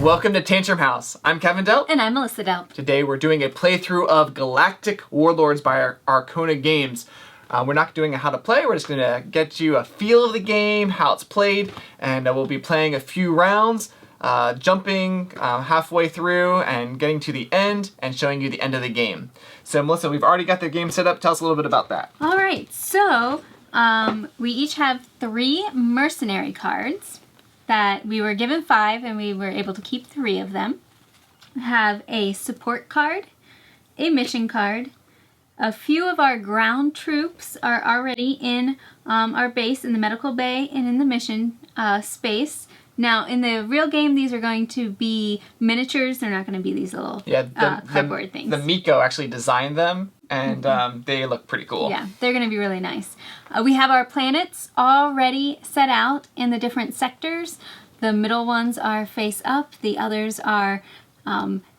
Welcome to Tantrum House. I'm Kevin Delp. And I'm Melissa Delp. Today we're doing a playthrough of Galactic Warlords by Arcona Games. We're not doing a how to play, we're just going to get you a feel of the game, how it's played, and we'll be playing a few rounds, jumping halfway through and getting to the end and showing you the end of the game. So Melissa, we've already got the game set up. Tell us a little bit about that. Alright, so we each have 3 Mercenary cards that we were given 5 and we were able to keep 3 of them. We have a support card, a mission card. A few of our ground troops are already in our base in the medical bay and in the mission space. Now, in the real game, these are going to be miniatures. They're not going to be these little cardboard things. The Miko actually designed them, and they look pretty cool. Yeah, they're going to be really nice. We have our planets already set out in the different sectors. The middle ones are face up. The others are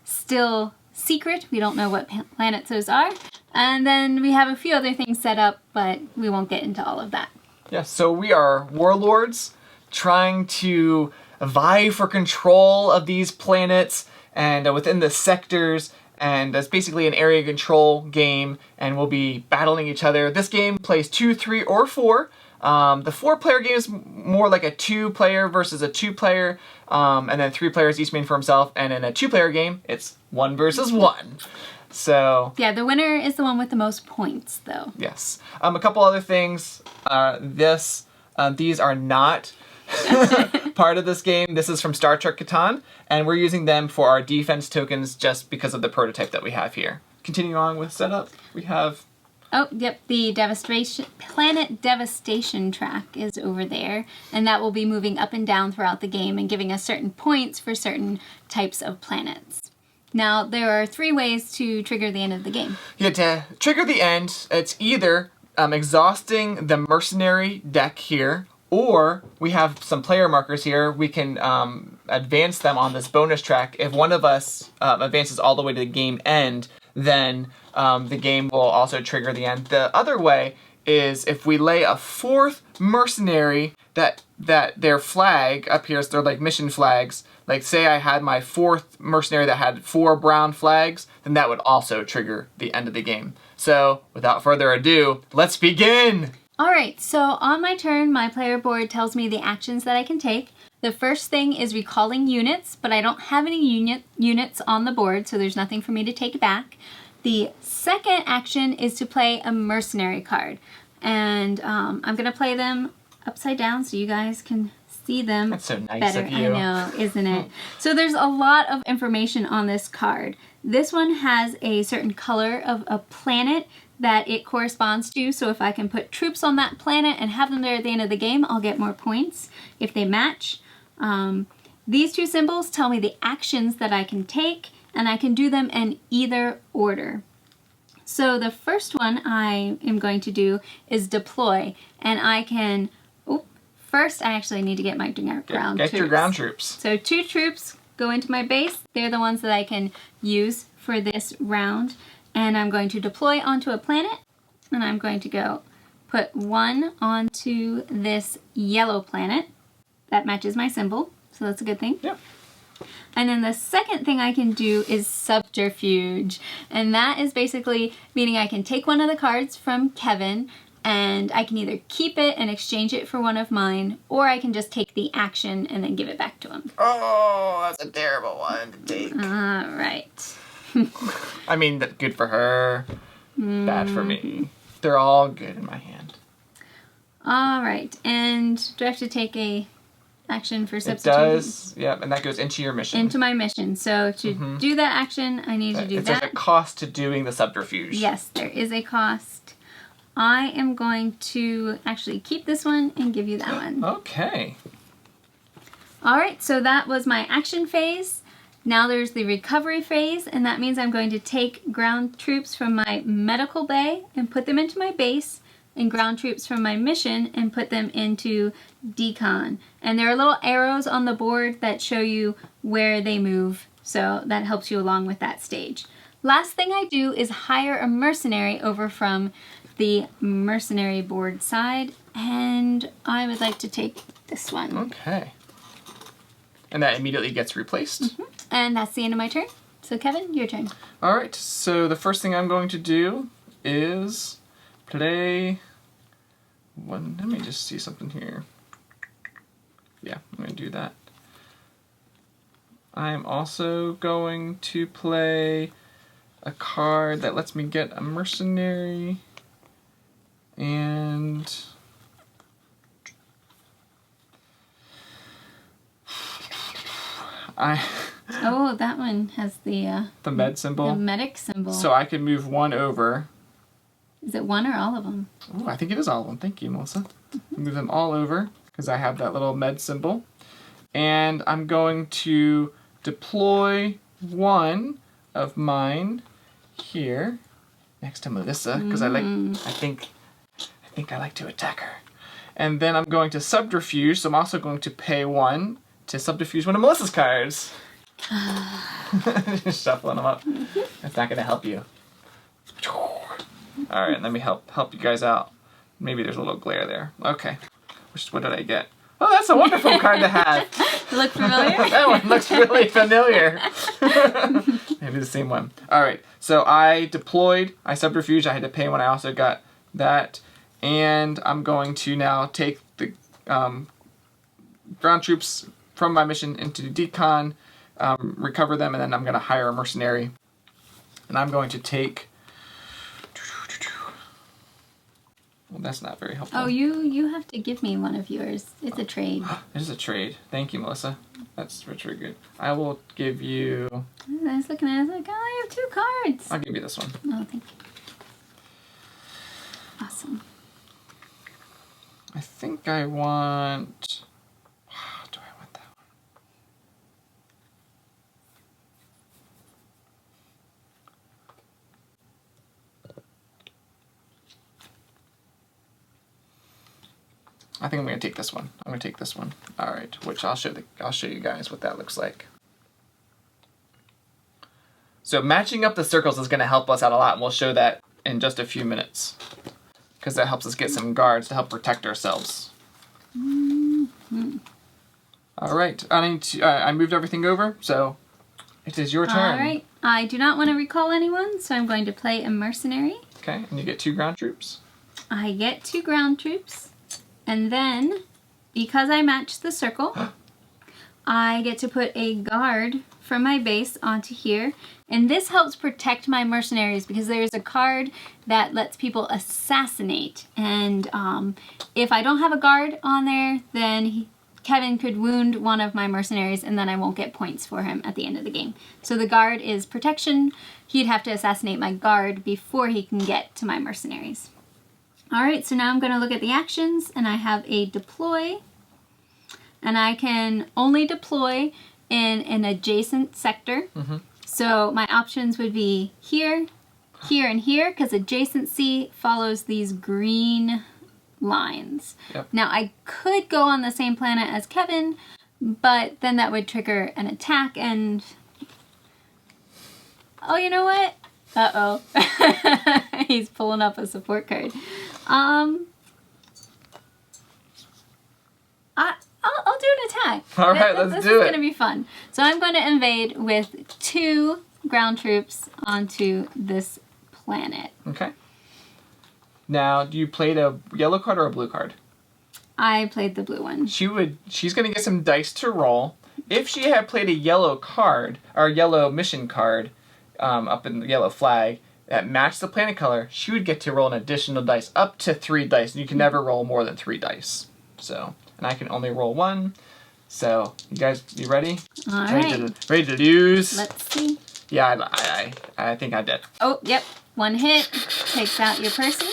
still secret. We don't know what planets those are. And then we have a few other things set up, but we won't get into all of that. Yeah, so we are warlords trying to vie for control of these planets and within the sectors, and it's basically an area control game, and we'll be battling each other. This game plays 2, 3, or 4. The 4-player game is more like a 2-player versus a 2-player, and then 3 players each main for himself, and in a 2-player game, it's 1 versus 1. So yeah, the winner is the one with the most points, though. Yes. A couple other things. These are not part of this game. This is from Star Trek Catan, and we're using them for our defense tokens just because of the prototype that we have here. Continuing on with setup, we have... Oh, yep, the Planet Devastation track is over there, and that will be moving up and down throughout the game and giving us certain points for certain types of planets. Now, there are 3 ways to trigger the end of the game. Yeah, to trigger the end, it's either exhausting the Mercenary deck here, or we have some player markers here. We can advance them on this bonus track. If one of us advances all the way to the game end, then the game will also trigger the end. The other way is if we lay a 4th Mercenary that their flag up here, so they're like mission flags. Like say I had my 4th Mercenary that had 4 brown flags, then that would also trigger the end of the game. So without further ado, let's begin! Alright, so on my turn, my player board tells me the actions that I can take. The first thing is recalling units, but I don't have any units on the board, so there's nothing for me to take back. The second action is to play a Mercenary card. And I'm going to play them upside down so you guys can see them. That's so nice better. of you. I know, isn't it? So there's a lot of information on this card. This one has a certain color of a planet that it corresponds to, so if I can put troops on that planet and have them there at the end of the game, I'll get more points if they match. These 2 symbols tell me the actions that I can take, and I can do them in either order. So the first one I am going to do is deploy, and I can, first I actually need to get my ground troops. Get your ground troops. So 2 troops go into my base. They're the ones that I can use for this round. And I'm going to deploy onto a planet, and I'm going to go put 1 onto this yellow planet. That matches my symbol, so that's a good thing. Yep. And then the second thing I can do is subterfuge, and that is basically meaning I can take one of the cards from Kevin, and I can either keep it and exchange it for one of mine, or I can just take the action and then give it back to him. Oh, that's a terrible one to take. All right. I mean, good for her, bad for me. They're all good in my hand. All right, and do I have to take a action for substitution? It does, yeah, and that goes into your mission. Into my mission. So to do that action, I need to do that. There's a cost to doing the subterfuge. Yes, there is a cost. I am going to actually keep this one and give you that one. Okay. All right, so that was my action phase. Now there's the recovery phase, and that means I'm going to take ground troops from my medical bay and put them into my base, and ground troops from my mission and put them into decon. And there are little arrows on the board that show you where they move, so that helps you along with that stage. Last thing I do is hire a mercenary over from the mercenary board side, and I would like to take this one. Okay. and that immediately gets replaced. And that's the end of my turn. So Kevin, your turn. All right, so the first thing I'm going to do is play one. Let me just see something here. Yeah, I'm going to do that. I'm also going to play a card that lets me get a mercenary, and Oh, that one has the med symbol. the medic symbol. So I can move one over. Is it one or all of them? Oh, I think it is all of them. Thank you, Melissa. Move them all over because I have that little med symbol. And I'm going to deploy one of mine here next to Melissa because I think I like to attack her. And then I'm going to subterfuge, so I'm also going to pay one to subterfuge one of Melissa's cards. Just shuffling them up. That's not going to help you. All right, let me help you guys out. Maybe there's a little glare there. Okay. What did I get? Oh, that's a wonderful card to have. Look familiar? That one looks really familiar. Maybe the same one. All right, so I deployed, I subterfuged, I had to pay when I also got that. And I'm going to now take the ground troops from my mission into decon, recover them, and then I'm going to hire a mercenary. And I'm going to take... Well, that's not very helpful. Oh, you have to give me one of yours. It's a trade. It is a trade. Thank you, Melissa. That's very good. I will give you... I was looking at it, I was like, oh, I have 2 cards. I'll give you this one. Oh, thank you. Awesome. I think I want... Do I want that one? I think I'm going to take this one. I'm going to take this one. All right, which I'll show you guys what that looks like. So matching up the circles is going to help us out a lot, and we'll show that in just a few minutes, because that helps us get some guards to help protect ourselves. All right, I moved everything over, so it is your turn. All right, I do not want to recall anyone, so I'm going to play a mercenary. Okay, and you get 2 ground troops. I get 2 ground troops, and then, because I matched the circle, I get to put a guard from my base onto here, and this helps protect my mercenaries because there's a card that lets people assassinate, and if I don't have a guard on there, then Kevin could wound one of my mercenaries and then I won't get points for him at the end of the game. So the guard is protection. He'd have to assassinate my guard before he can get to my mercenaries. Alright, so now I'm going to look at the actions, and I have a deploy, and I can only deploy in an adjacent sector. So my options would be here, here, and here, because adjacency follows these green lines. Yep. Now I could go on the same planet as Kevin, but then that would trigger an attack, and oh, you know what? Uh-oh. He's pulling up a support card. I'll do an attack. All right, let's do it. This is going to be fun. So I'm going to invade with 2 ground troops onto this planet. Okay. Now, do you play a yellow card or a blue card? I played the blue one. She's going to get some dice to roll. If she had played a yellow card, or yellow mission card, up in the yellow flag, that matched the planet color, she would get to roll an additional dice, up to 3 dice. And you can never roll more than 3 dice. So, and I can only roll 1. So, you guys, you ready? All right. Ready to lose? Let's see. Yeah, I think I did. Oh, yep. 1 hit. Takes out your person.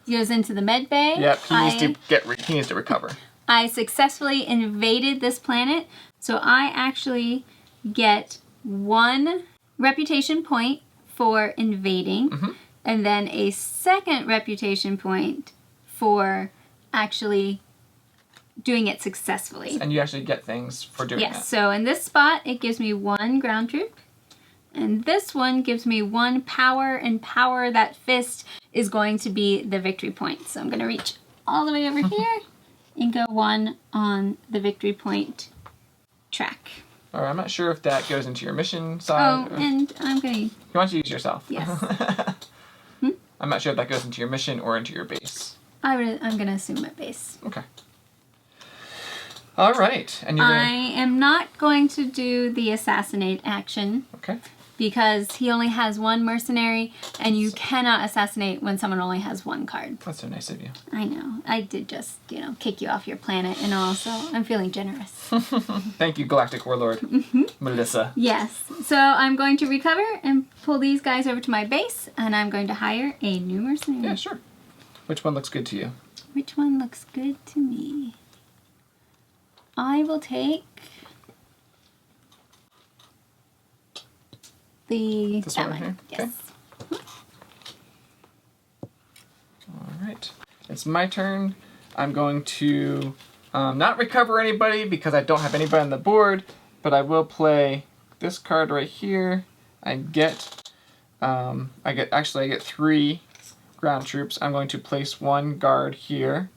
Goes into the med bay. Yep, he needs to recover. I successfully invaded this planet, so I actually get 1 reputation point for invading, and then a 2nd reputation point for actually doing it successfully. And you actually get things for doing that. Yes, so in this spot, it gives me 1 ground troop. And this one gives me 1 power, and power, that fist, is going to be the victory point. So I'm going to reach all the way over here and go 1 on the victory point track. All right, I'm not sure if that goes into your mission side. Oh, and I'm going to... You want to use yourself? Yes. I'm not sure if that goes into your mission or into your base. I'm going to assume my base. Okay. All right. And I am not going to do the assassinate action. Okay. Because he only has 1 mercenary, and you cannot assassinate when someone only has 1 card. That's so nice of you. I know. I did just, kick you off your planet and all, so I'm feeling generous. Thank you, Galactic Warlord. Melissa. Yes. So I'm going to recover and pull these guys over to my base, and I'm going to hire a new mercenary. Yeah, sure. Which one looks good to you? Which one looks good to me? I will take... This one right one. here? Yes. Okay. All right. It's my turn. I'm going to not recover anybody because I don't have anybody on the board, but I will play this card right here. I get 3 ground troops. I'm going to place 1 guard here.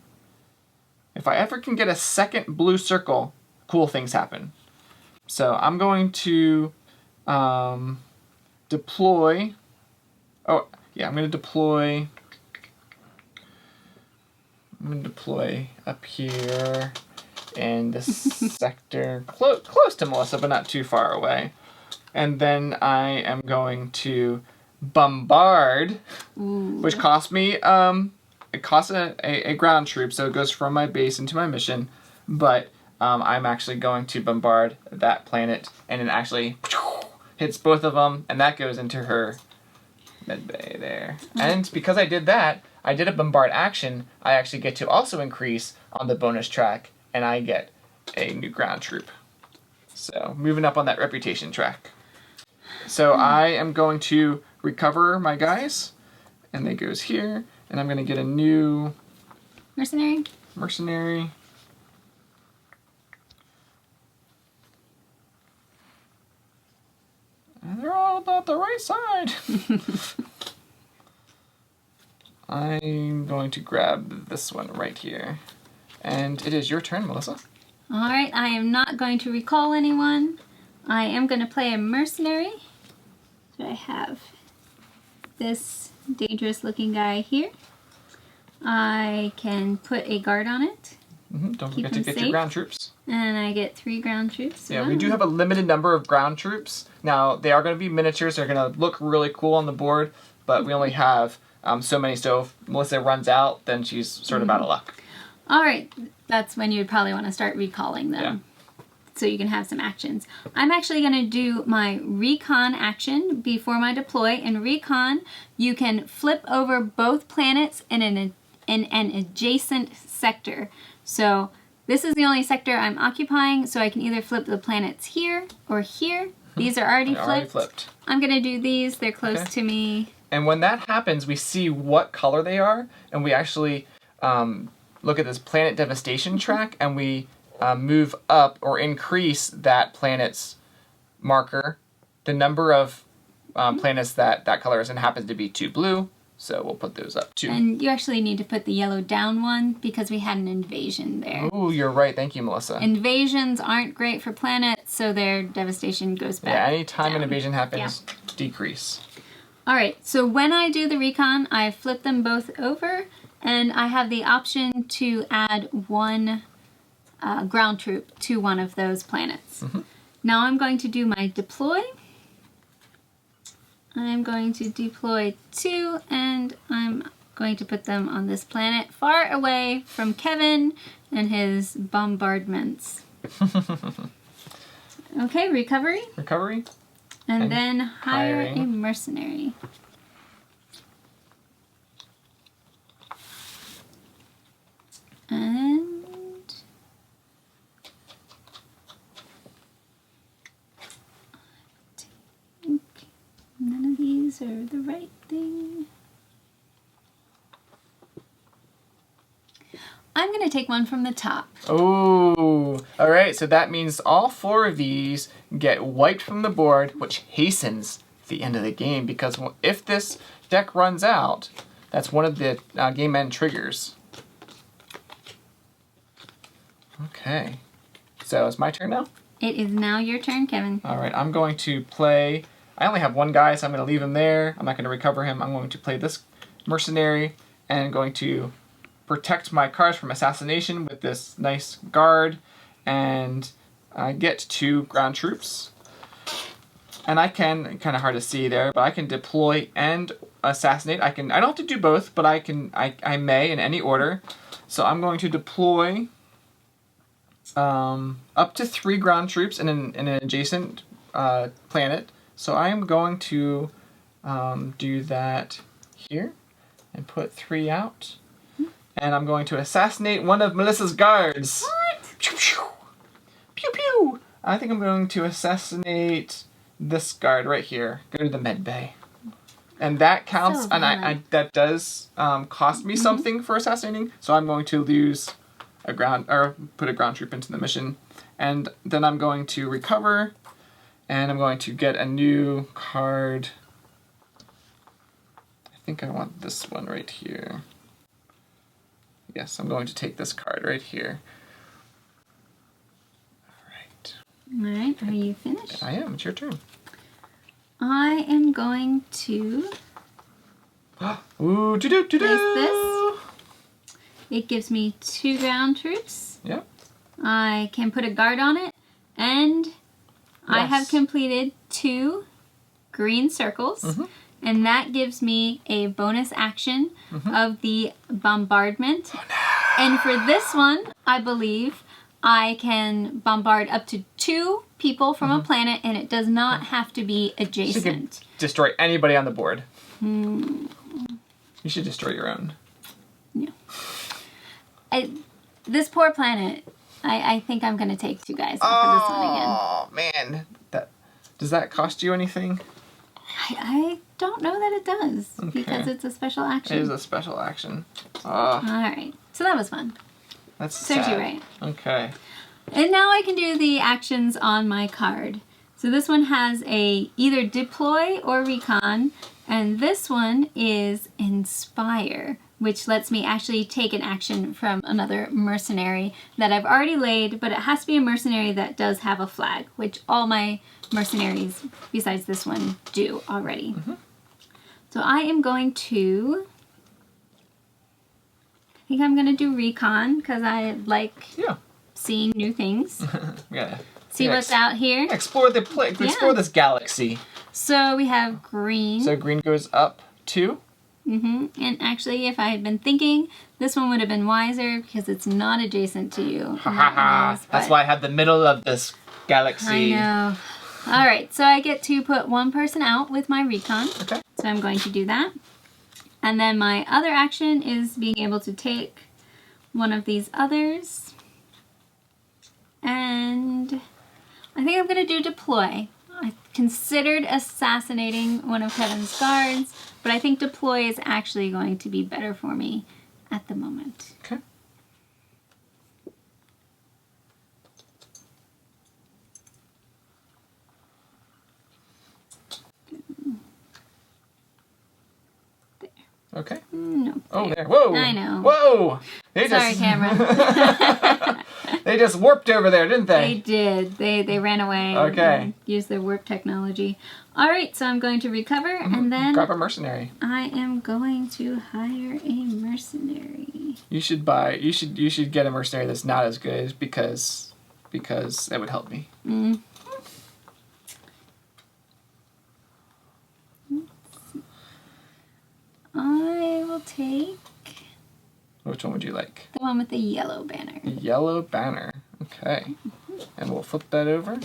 If I ever can get a second blue circle, cool things happen. So I'm going to deploy. Oh, yeah, I'm going to deploy up here in this sector, close to Melissa, but not too far away. And then I am going to bombard, which costs me, it costs a ground troop, so it goes from my base into my mission, but I'm actually going to bombard that planet, and it actually hits both of them, and that goes into her medbay there. And because I did that, I did a bombard action, I actually get to also increase on the bonus track, and I get a new ground troop. So, moving up on that reputation track. So I am going to recover my guys, and that goes here, and I'm going to get a new... Mercenary. And they're all about the right side. I'm going to grab this one right here. And it is your turn, Melissa. Alright, I am not going to recall anyone. I am going to play a mercenary. So I have this dangerous looking guy here. I can put a guard on it. Don't forget to get your ground troops. And I get 3 ground troops. Yeah, we do have a limited number of ground troops. Now, they are going to be miniatures. They're going to look really cool on the board, but we only have so many. So if Melissa runs out, then she's sort of out of luck. All right. That's when you would probably want to start recalling them. Yeah. So you can have some actions. I'm actually going to do my Recon action before my deploy. In Recon, you can flip over both planets in an adjacent sector. So this is the only sector I'm occupying, so I can either flip the planets here or here. These are already flipped. I'm going to do these. They're close to me. And when that happens, we see what color they are, and we actually look at this planet devastation track, and we move up or increase that planet's marker. The number of planets that color is, and happens to be 2 blue. So we'll put those up too. And you actually need to put the yellow down one because we had an invasion there. Oh, you're right. Thank you, Melissa. Invasions aren't great for planets, so their devastation goes back. Yeah, anytime down. an invasion happens, decrease. All right, so when I do the recon, I flip them both over, and I have the option to add 1 ground troop to one of those planets. Now I'm going to do my deploy. I'm going to deploy 2, and I'm going to put them on this planet far away from Kevin and his bombardments. Okay, recovery. Recovery. And then hire a hiring. mercenary. And I think none of these are the right thing. I'm going to take one from the top. Oh, all right. So that means all 4 of these get wiped from the board, which hastens the end of the game, because if this deck runs out, that's one of the game end triggers. Okay. So it's my turn now? It is now your turn, Kevin. All right, I'm going to play... I only have one guy, so I'm going to leave him there. I'm not going to recover him. I'm going to play this mercenary and going to protect my cards from assassination with this nice guard. And I get 2 ground troops. And I can, kind of hard to see there, but I can deploy and assassinate. I don't have to do both, but I may in any order. So I'm going to deploy up to 3 ground troops in an adjacent planet. So I am going to do that here and put 3 out. And I'm going to assassinate one of Melissa's guards. What? Pew pew. Pew pew. I think I'm going to assassinate this guard right here. Go to the med bay. And that counts, So and that does cost me something for assassinating. So I'm going to lose a ground, or put a ground troop into the mission. And then I'm going to recover, and I'm going to get a new card. I think I want this one right here. Yes, I'm going to take this card right here. All right, are you finished? I am. It's your turn. I am going to Ooh, place this. It gives me 2 ground troops. Yep. I can put a guard on it, and I have completed 2 green circles, and that gives me a bonus action of the bombardment. Oh, no. And for this one, I believe I can bombard up to 2 people from a planet, and it does not have to be adjacent. So you can destroy anybody on the board. You should destroy your own. Yeah. This poor planet, I think I'm going to take 2 guys off of this one again. Oh, man. Does that cost you anything? I don't know that it does, because it's a special action. It is a special action. Alright, so that was fun. That's Serves sad. you right. Okay. And now I can do the actions on my card. So this one has a either deploy or recon, and this one is inspire, which lets me actually take an action from another mercenary that I've already laid, but it has to be a mercenary that does have a flag, which all my mercenaries besides this one do already. So I am going to... I think I'm going to do recon because I like seeing new things. See what's out here. Explore this galaxy. So we have green. So green goes up 2. And actually, if I had been thinking, this one would have been wiser because it's not adjacent to you. That's why I have the middle of this galaxy. I know. All right, so I get to put 1 person out with my recon. Okay. So I'm going to do that. And then my other action is being able to take one of these others. And I think I'm going to do deploy. I considered assassinating one of Kevin's guards, but I think deploy is actually going to be better for me at the moment. Okay. Okay. No. Oh, there. Whoa. I know. Whoa. Sorry, camera. They just warped over there, didn't They they? did. They ran away. Okay. And used their warp technology. All right, so I'm going to recover, and then Grab a mercenary. I am going to hire a mercenary. You should get a mercenary that's not as good because that would help me. I will take Which one would you like? the one with the yellow banner. Yellow banner. Okay. And we'll flip that over.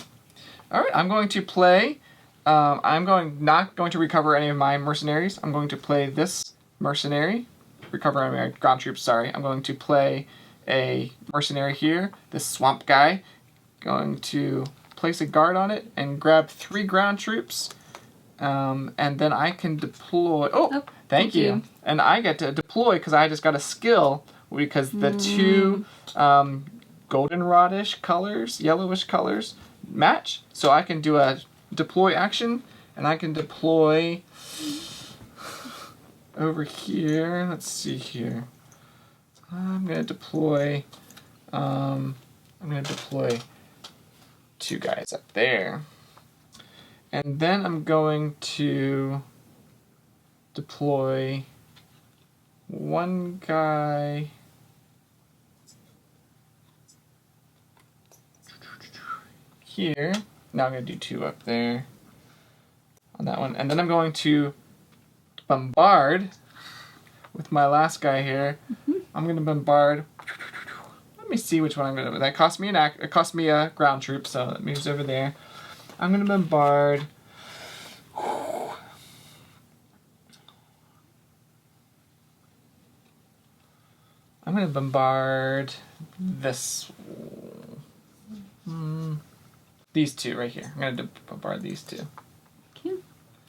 All right, I'm going to play. Not going to recover any of my mercenaries. I'm going to play this mercenary. Recover my ground troops, sorry. I'm going to play a mercenary here, this swamp guy. Going to place a guard on it and grab 3 ground troops. And then I can deploy. Oh, thank you. And I get to deploy because I just got a skill because the 2 goldenrodish colors, yellowish colors match. So I can do a deploy action, and I can deploy over here. Let's see here. I'm gonna deploy I'm going to deploy 2 guys up there. And then I'm going to deploy 1 guy here. Now I'm going to do 2 up there on that one. And then I'm going to bombard with my last guy here. I'm going to bombard. Let me see which one I'm going to do. That cost me it cost me a ground troop, so that moves over there. I'm going to bombard. I'm going to bombard this. These 2 right here. I'm going to bombard these 2. Okay.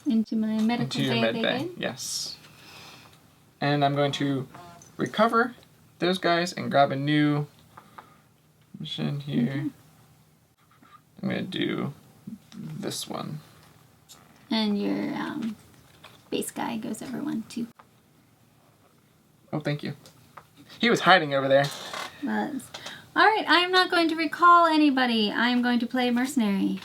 Into my medical Into your med bay. Yes. And I'm going to recover those guys and grab a new mission here. I'm going to do this one. And your base guy goes over 1 too. Oh, thank you. He was hiding over there. Was. Alright, I'm not going to recall anybody. I'm going to play Mercenary.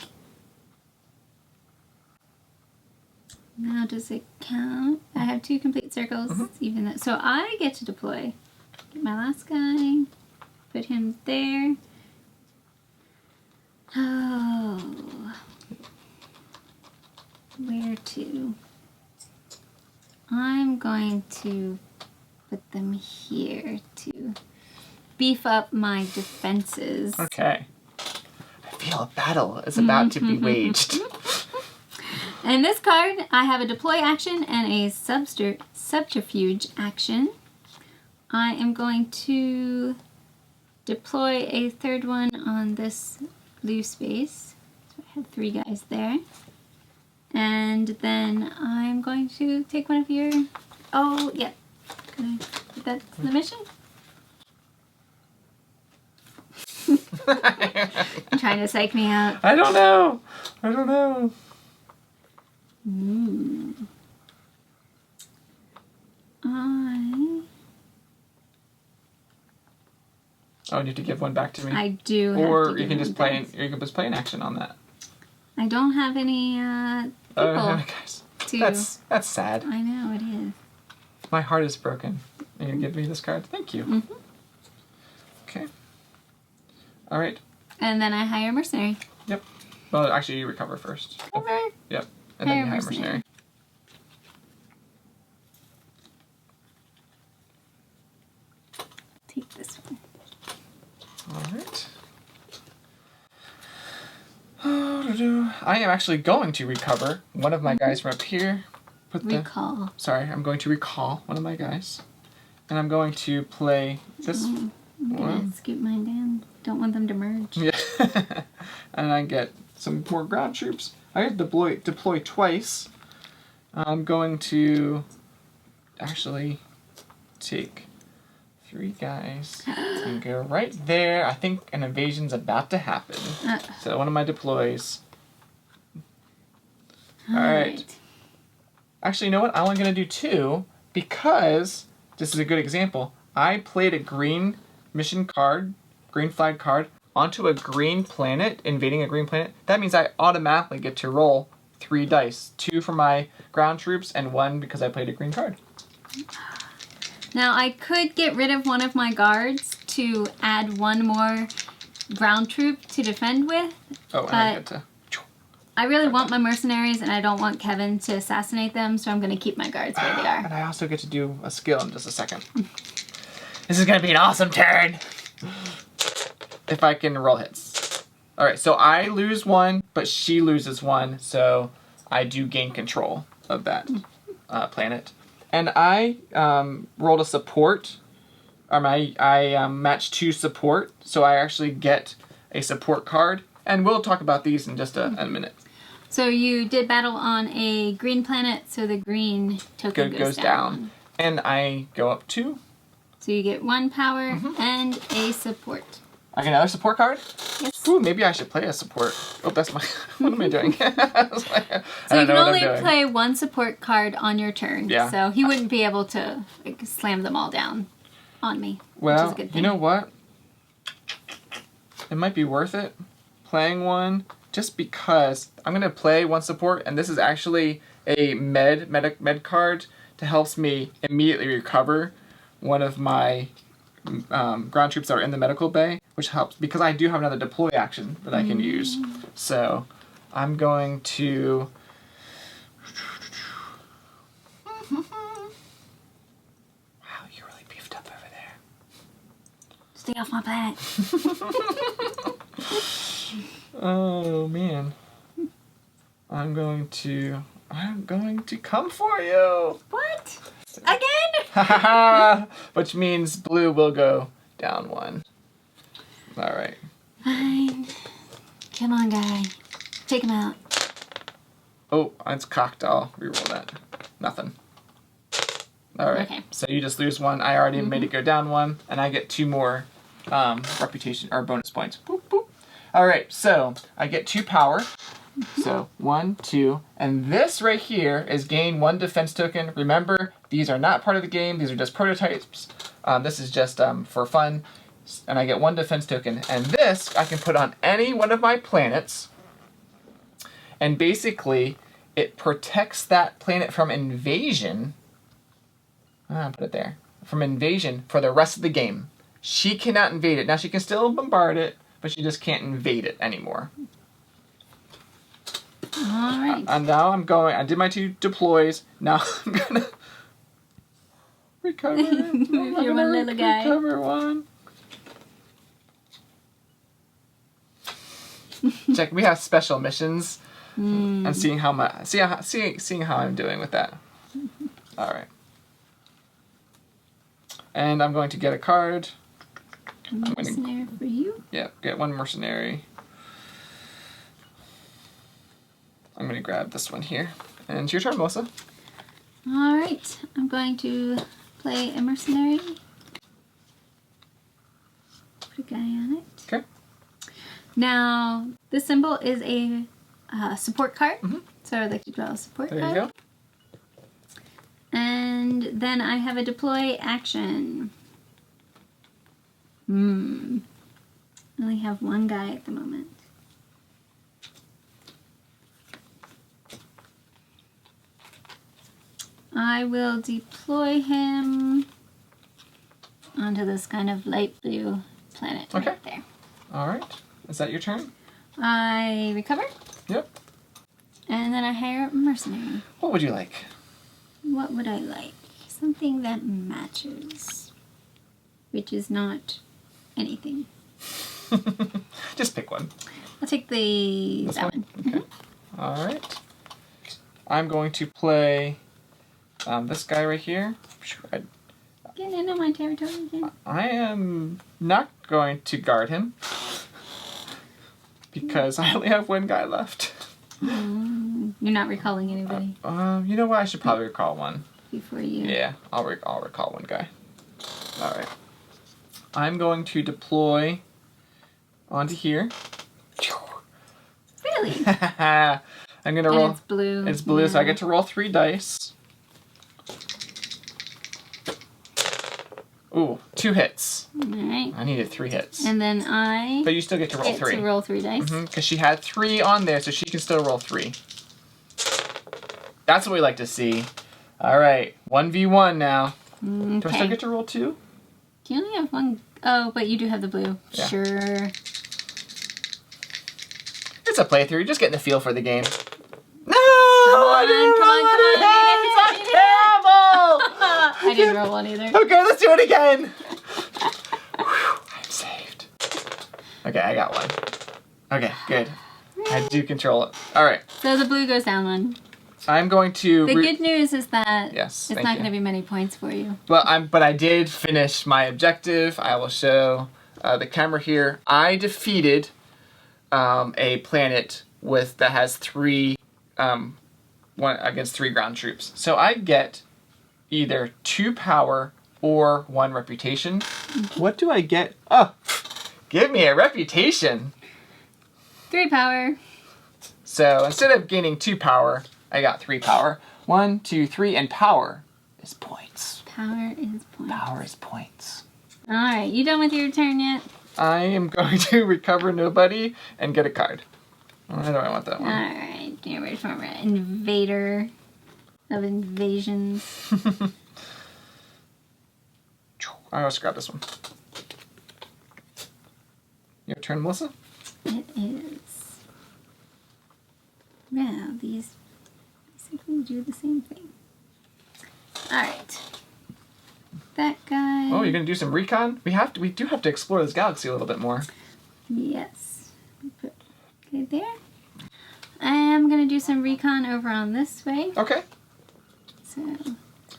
Now does it count? I have 2 complete circles, even though, so I get to deploy. Get my last guy, put him there. Oh, where to? I'm going to put them here to beef up my defenses. Okay. I feel a battle is about to be waged. And this card, I have a deploy action and a subterfuge action. I am going to deploy a 3rd one on this blue space. So I have 3 guys there. And then I'm going to take one of your... Oh, yeah. Can I put that to the mission? You're trying to psych me out. I don't know. I don't know. Oh, you have to give one back to me. I do. Or you can just play. You can just play an action on that. I don't have any people. Guys. To... That's sad. I know it is. My heart is broken. Are you gonna give me this card? Thank you. Okay. All right. And then I hire Mercenary. Yep. Well, actually, you recover first. Okay. Yep. And then you hire Mercenary. Take this one. All right. I am actually going to recover one of my guys from up here. Recall. Sorry, I'm going to recall one of my guys. And I'm going to play this I'm gonna scoot mine down. Don't want them to merge. Yeah. And I get some more ground troops. I have to deploy twice. I'm going to actually take 3 guys and go right there. I think an invasion's about to happen. So one of my deploys. All right. Actually, you know what? I'm only going to do 2 because this is a good example. I played a green mission card, green flag card, onto a green planet, invading a green planet. That means I automatically get to roll 3 dice. 2 for my ground troops and 1 because I played a green card. Now I could get rid of one of my guards to add 1 more ground troop to defend with. Oh, and I get to... I really want my mercenaries and I don't want Kevin to assassinate them, so I'm going to keep my guards where they are. And I also get to do a skill in just a second. This is going to be an awesome turn! If I can roll hits. Alright, so I lose 1, but she loses 1, so I do gain control of that planet. And I rolled a support. I matched 2 support, so I actually get a support card. And we'll talk about these in just a minute. So you did battle on a green planet, so the green token goes down. And I go up 2. So you get 1 power and a support. I get another support card? Yes. Ooh, maybe I should play a support. Oh, that's my... What am I doing? So you can only play 1 support card on your turn. Yeah. So he wouldn't be able to slam them all down on me. Well, which is a good thing. You know what? it might be worth it playing one just because I'm going to play one support, and this is actually a med card to helps me immediately recover one of my ground troops that are in the medical bay, which helps because I do have another deploy action that I can use. So I'm going to... Wow, you're really beefed up over there. Stay off my back. Oh man. I'm going to come for you. What? Again? Which means blue will go down 1. All right. Fine. Come on, guy. Take him out. Oh, it's cocked. I'll reroll that. Nothing. All right. Okay. So you just lose 1. I already made it go down 1, and I get 2 more reputation or bonus points. Boop, boop. All right. So I get 2 power. So 1, 2, and this right here is gain 1 defense token. Remember, these are not part of the game. These are just prototypes. This is just for fun, and I get 1 defense token. And this I can put on any one of my planets, and basically it protects that planet from invasion. I'll put it there. From invasion for the rest of the game. She cannot invade it. Now she can still bombard it, but she just can't invade it anymore. All right. And now I did my 2 deploys. Now I'm gonna recover. You're my little guy. Recover 1. Check. We have special missions, and seeing how I'm doing with that. All right. And I'm going to get a card. Mercenary for you. Yeah, get 1 mercenary. I'm going to grab this one here. And it's your turn, Melissa. All right. I'm going to play a mercenary. Put a guy on it. Okay. Now, this symbol is a support card. So I'd like to draw a support There card. you go. And then I have a deploy action. I only have 1 guy at the moment. I will deploy him onto this kind of light blue planet right there. All right. Is that your turn? I recover. Yep. And then I hire a mercenary. What would you like? What would I like? Something that matches. Which is not anything. Just pick one. I'll take that one. Okay. All right. I'm going to play this guy right here. Get into my territory again. I am not going to guard him because I only have 1 guy left. You're not recalling anybody You know what? I should probably recall 1. before you. Yeah, I'll recall 1 guy. All right. I'm going to deploy onto here. Really? I'm gonna roll. And it's blue. It's blue, so I get to roll 3 dice. Ooh, 2 hits. Alright. I needed 3 hits. And then But you still get to roll 3. Get to roll 3 dice. Because she had 3 on there, so she can still roll 3. That's what we like to see. All right, 1v1 now. Okay. Do I still get to roll 2? You only have 1. Oh, but you do have the blue. Yeah. Sure. It's a playthrough. You're just getting the feel for the game. No! Come on. I didn't roll 1 either. Okay, let's do it again. Whew, I'm saved. Okay, I got 1. Okay, good. I do control it. All right. So the blue goes down 1. I'm going to... The good news is that Yes, it's not going to be many points for you. Well, but I did finish my objective. I will show the camera here. I defeated a planet that has 3 against 3 ground troops. So I get either 2 power or 1 reputation. What do I get? Oh, give me a reputation. 3 power. So instead of gaining 2 power, I got 3 power. 1, 2, 3, and power is points. Power is points. Power is points. Alright, you done with your turn yet? I am going to recover nobody and get a card. Why do I want that one? Alright, where's my invader of invasions? I always grab this one. Your turn, Melissa? It is. Wow, these basically do the same thing. Alright. That guy. Oh, you're gonna do some recon? We do have to explore this galaxy a little bit more. Yes. Put it there. I'm gonna do some recon over on this way. Okay.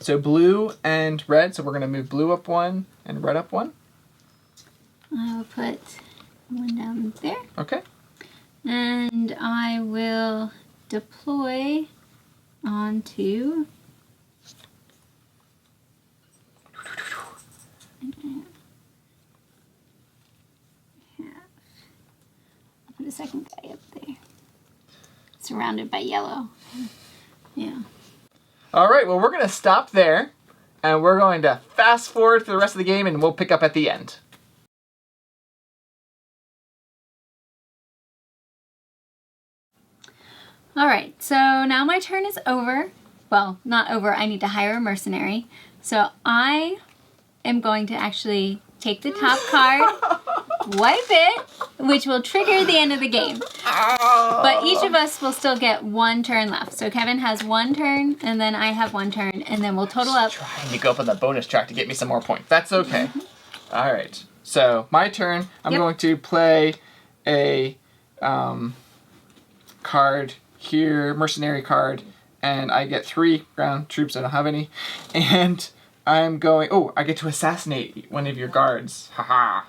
So blue and red, so we're gonna move blue up one and red up one. I'll put one down there. Okay. And I will deploy onto I'll put a second guy up there. Surrounded by yellow. Yeah. All right, well, we're going to stop there, and we're going to fast forward to the rest of the game, and we'll pick up at the end. All right, so now my turn is over. Well, not over. I need to hire a mercenary. So I am going to actually take the top card, wipe it, which will trigger the end of the game. But each of us will still get one turn left. So Kevin has one turn, and then I have one turn, and then we'll total up. Trying to go up on the bonus track to get me some more points. That's okay. All right. So my turn. I'm going to play a card here, mercenary card, and I get 3 ground troops. I don't have any, and I'm going. Oh, I get to assassinate one of your guards. Haha.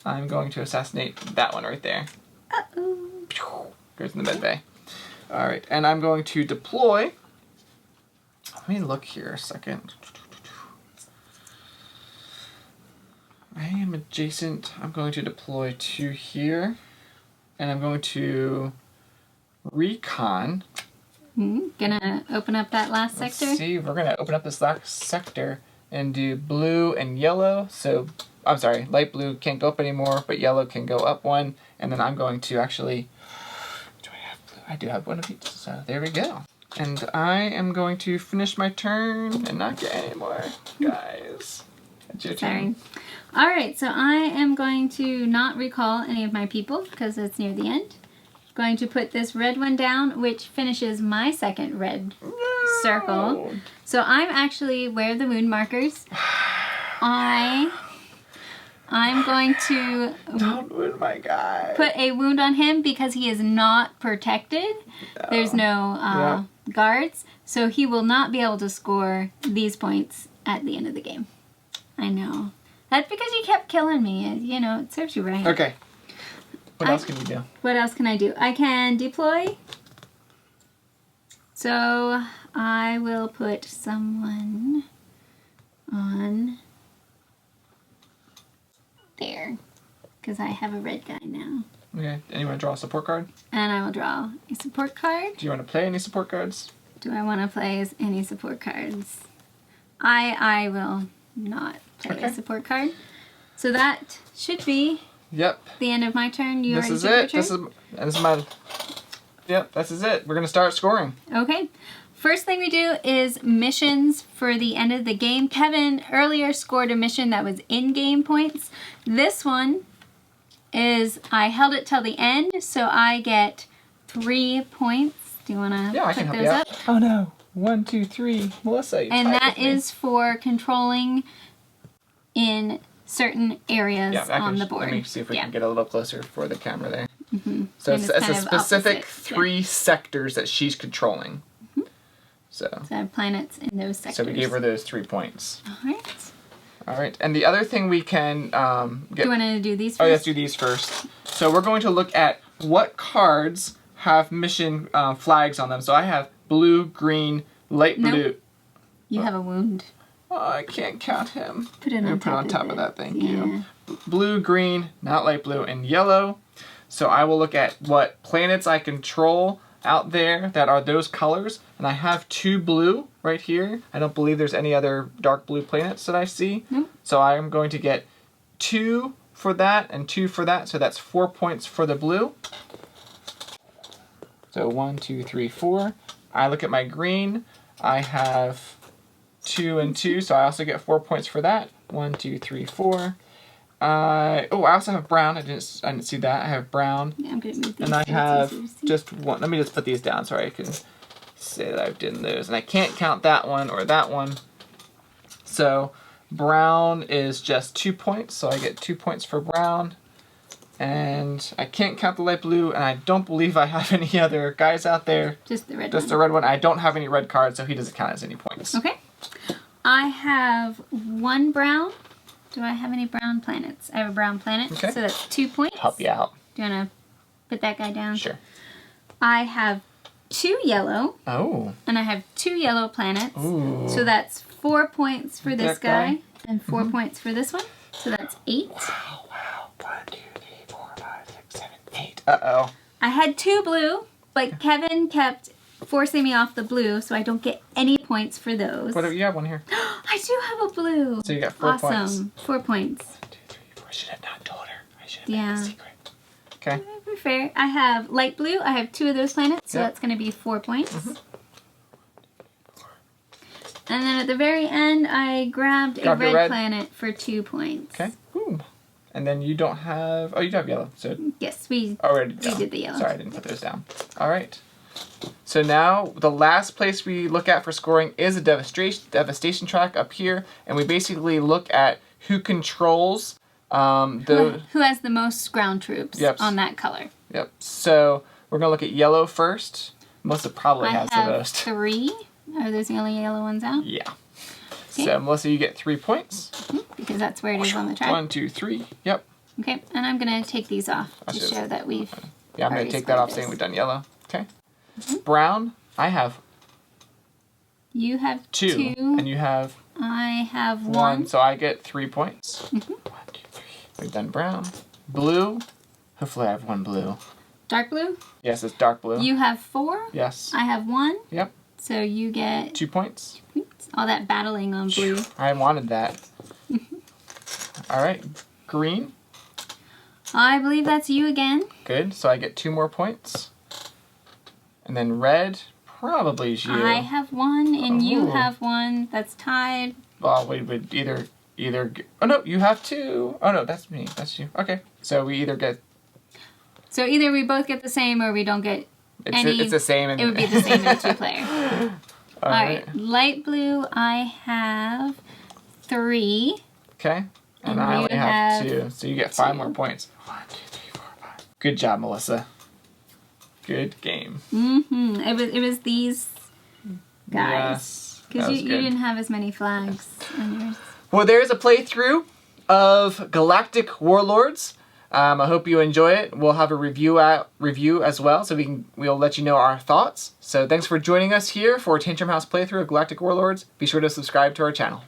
I'm going to assassinate that one right there. Uh-oh. Goes in the med bay. All right, and I'm going to deploy. Let me look here a second. I am adjacent. I'm going to deploy 2 here, and I'm going to recon. Gonna open up that last sector. Let's see, we're gonna open up this last sector and do blue and yellow. So, I'm sorry, light blue can't go up anymore, but yellow can go up 1. And then I'm going to actually, do I have blue? I do have one of each, so there we go. And I am going to finish my turn and not get any more, guys. It's your turn. Sorry. All right, so I am going to not recall any of my people because it's near the end. Going to put this red one down, which finishes my second red circle. So I'm actually, where are the wound markers? I'm going to Don't wound my guy. put a wound on him because he is not protected. No. There's no guards, so he will not be able to score these points at the end of the game. I know. That's because you kept killing me. You know, it serves you right. Okay. What else can you do? What else can I do? I can deploy. So I will put someone on there because I have a red guy now. Okay. And you want to draw a support card? And I will draw a support card. Do you want to play any support cards? Do I want to play any support cards? I will not play a support card. So that should be the end of my turn. You This already is took your it. turn? This is my. Yep, this is it. We're gonna start scoring. Okay. First thing we do is missions for the end of the game. Kevin earlier scored a mission that was in-game points. This one is, I held it till the end, so I get 3 points. Do you want to I can put help those you up? out. Oh no! 1, 2, 3, Melissa. You And tied that with me. is for controlling in certain areas on the board. Let me see if we can get a little closer for the camera there. Mm-hmm. So And it's a kind of specific opposite. 3 sectors that she's controlling. Mm-hmm. So I have planets in those sectors. So we gave her those 3 points. All right. All right. And the other thing we can get. Do you want to do these first? Oh, let's do these first. So we're going to look at what cards have mission flags on them. So I have blue, green, light blue. Nope. You have a wound. Oh, I can't count him. Put it on top of that. Thank Yeah. you. Blue, green, not light blue, and yellow. So I will look at what planets I control out there that are those colors. And I have 2 blue right here. I don't believe there's any other dark blue planets that I see. Nope. So I'm going to get 2 for that and 2 for that, so that's 4 points for the blue. So 1, 2, 3, 4. I look at my green. I have 2 and 2, so I also get 4 points for that. 1, 2, 3, 4. I also have brown. I didn't see that. I have brown. Yeah, I'm gonna move these. And I have just one. Let me just put these down so I can say that I've done those. And I can't count that one or that one. So brown is just 2 points, so I get 2 points for brown. And I can't count the light blue, and I don't believe I have any other guys out there. Just the red one. Just the red one. I don't have any red cards, so he doesn't count as any points. Okay. I have 1 brown. Do I have any brown planets? I have a brown planet, okay. So that's 2 points. Help you out. Do you want to put that guy down? Sure. I have 2 yellow. Oh. And I have 2 yellow planets. Ooh. So that's 4 points for this That guy. and 4 points for this one. So that's 8. Wow. 1, 2, 3, 4, 5, 6, 7, 8. Uh-oh. I had 2 blue, but Kevin kept forcing me off the blue, so I don't get any points for those. What, you have one here. I do have a blue. So you got 4 points. Awesome. 4 points. 1, 2, 3, 4. I should have not told her. I should have Yeah. made a secret. Okay. Fair. I have light blue. I have 2 of those planets, so Yep. that's going to be 4 points. And then at the very end, I grabbed a red planet for 2 points. Okay. Ooh. And then you don't have... Oh, you do have yellow. So Yes, we did did the yellow. Sorry, I didn't put those down. All right. So now the last place we look at for scoring is a devastation track up here, and we basically look at who controls who has the most ground troops on that color. Yep. So we're gonna look at yellow first. Melissa probably has the most. 3. Are those the only yellow ones out? Yeah. Okay. So Melissa, you get 3 points. Because that's where it is on the track. 1, 2, 3. Yep. Okay, and I'm gonna take these off to show that we've. Yeah, I'm gonna take that off saying we've done yellow. Okay. Brown, I have. You have 2. And you have. I have 1. So I get 3 points. 1, 2, 3. We've done brown. Blue. Hopefully I have 1 blue. Dark blue? Yes, it's dark blue. You have 4. Yes. I have 1. Yep. So you get 2 points. All that battling on blue. I wanted that. All right. Green. I believe that's you again. Good. So I get 2 more points. And then red probably is you. I have 1 and you have 1. That's tied. Well, we would either. Oh no, you have 2. Oh no, that's me. That's you. Okay. So we either get. So either we both get the same or we don't get any. It's the same. It would be the same in 2-player. All right. Light blue, I have 3. Okay. And I only have 2. So you get 5 more points. 1, 2, 3, 4, 5. Good job, Melissa. Good game. It was these guys. Yes. Because you didn't have as many flags on yours. Well, there's a playthrough of Galactic Warlords. I hope you enjoy it. We'll have a review as well, so we'll let you know our thoughts. So thanks for joining us here for Tantrum House playthrough of Galactic Warlords. Be sure to subscribe to our channel.